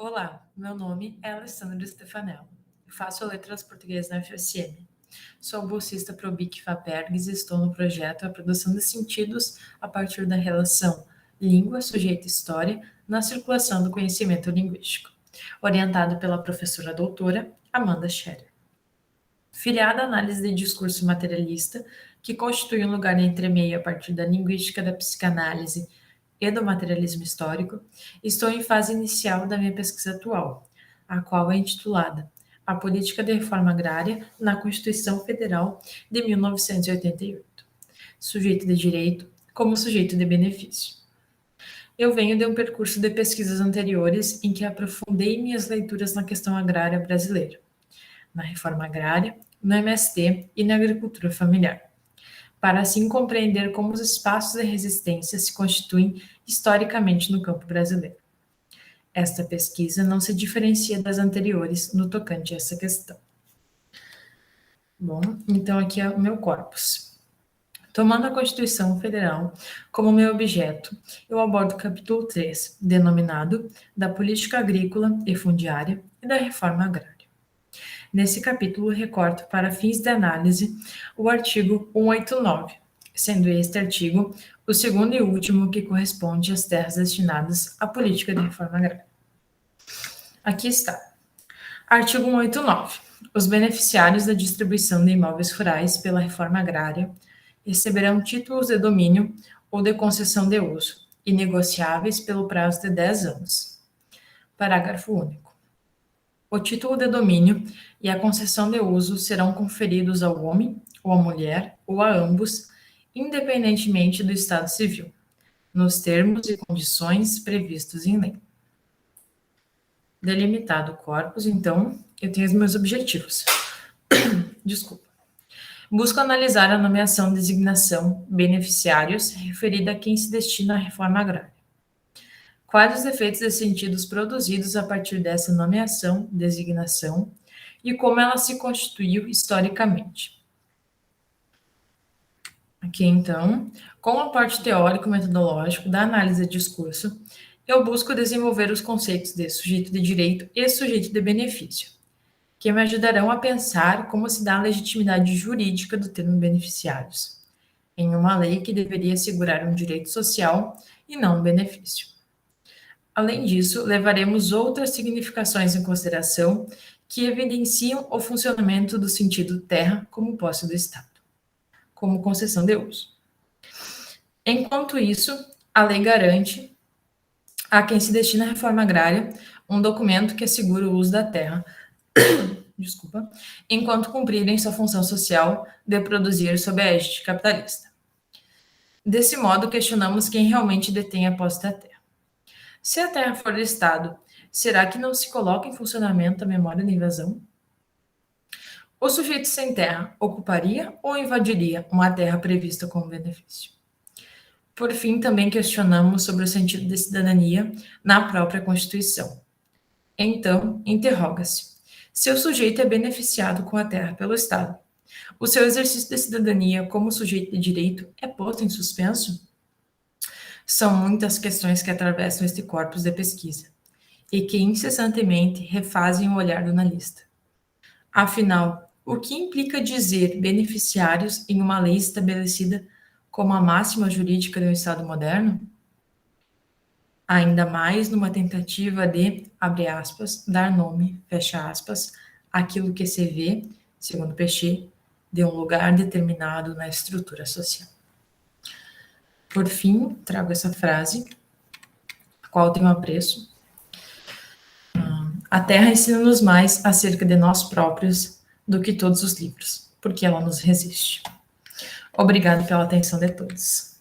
Olá, meu nome é Alessandra Stefanello. Faço letras português na UFSM. Sou bolsista pro BIC FAPERGS e estou no projeto A Produção de Sentidos a partir da relação língua, sujeito e história na circulação do conhecimento linguístico, orientado pela professora doutora Amanda Scherer. Filiada à análise de discurso materialista, que constitui um lugar entre meio a partir da linguística da psicanálise e do materialismo histórico, estou em fase inicial da minha pesquisa atual, a qual é intitulada A Política de Reforma Agrária na Constituição Federal de 1988, sujeito de direito como sujeito de benefício. Eu venho de um percurso de pesquisas anteriores em que aprofundei minhas leituras na questão agrária brasileira, na reforma agrária, no MST e na agricultura familiar, para assim compreender como os espaços de resistência se constituem historicamente no campo brasileiro. Esta pesquisa não se diferencia das anteriores no tocante a essa questão. Bom, então aqui é o meu corpus. Tomando a Constituição Federal como meu objeto, eu abordo o capítulo 3, denominado da Política Agrícola e Fundiária e da Reforma Agrária. Nesse capítulo, recorto para fins de análise o artigo 189, sendo este artigo o segundo e último que corresponde às terras destinadas à política de reforma agrária. Aqui está. Artigo 189. Os beneficiários da distribuição de imóveis rurais pela reforma agrária receberão títulos de domínio ou de concessão de uso, inegociáveis pelo prazo de 10 anos. Parágrafo único. O título de domínio e a concessão de uso serão conferidos ao homem, ou à mulher, ou a ambos, independentemente do estado civil, nos termos e condições previstos em lei. Delimitado o corpus, então, eu tenho os meus objetivos. Desculpa. Busco analisar a nomeação, designação, beneficiários, referida a quem se destina à reforma agrária. Quais os efeitos e sentidos produzidos a partir dessa nomeação, designação, e como ela se constituiu historicamente. Aqui, então, com o aporte teórico-metodológico da análise de discurso, eu busco desenvolver os conceitos de sujeito de direito e sujeito de benefício, que me ajudarão a pensar como se dá a legitimidade jurídica do termo beneficiários, em uma lei que deveria assegurar um direito social e não um benefício. Além disso, levaremos outras significações em consideração que evidenciam o funcionamento do sentido terra como posse do Estado, como concessão de uso. Enquanto isso, a lei garante a quem se destina à reforma agrária um documento que assegura o uso da terra, enquanto cumprirem sua função social de produzir sob a égide capitalista. Desse modo, questionamos quem realmente detém a posse da terra. Se a terra for do Estado, será que não se coloca em funcionamento a memória da invasão? O sujeito sem terra ocuparia ou invadiria uma terra prevista como benefício? Por fim, também questionamos sobre o sentido de cidadania na própria Constituição. Então, interroga-se: se o sujeito é beneficiado com a terra pelo Estado, o seu exercício de cidadania como sujeito de direito é posto em suspenso? São muitas questões que atravessam este corpus de pesquisa e que incessantemente refazem o olhar do analista. Afinal, o que implica dizer beneficiários em uma lei estabelecida como a máxima jurídica de um Estado moderno? Ainda mais numa tentativa de, abre aspas, dar nome, fecha aspas, àquilo que se vê, segundo Pechet, de um lugar determinado na estrutura social. Por fim, trago essa frase, a qual tenho apreço. A Terra ensina-nos mais acerca de nós próprios do que todos os livros, porque ela nos resiste. Obrigado pela atenção de todos.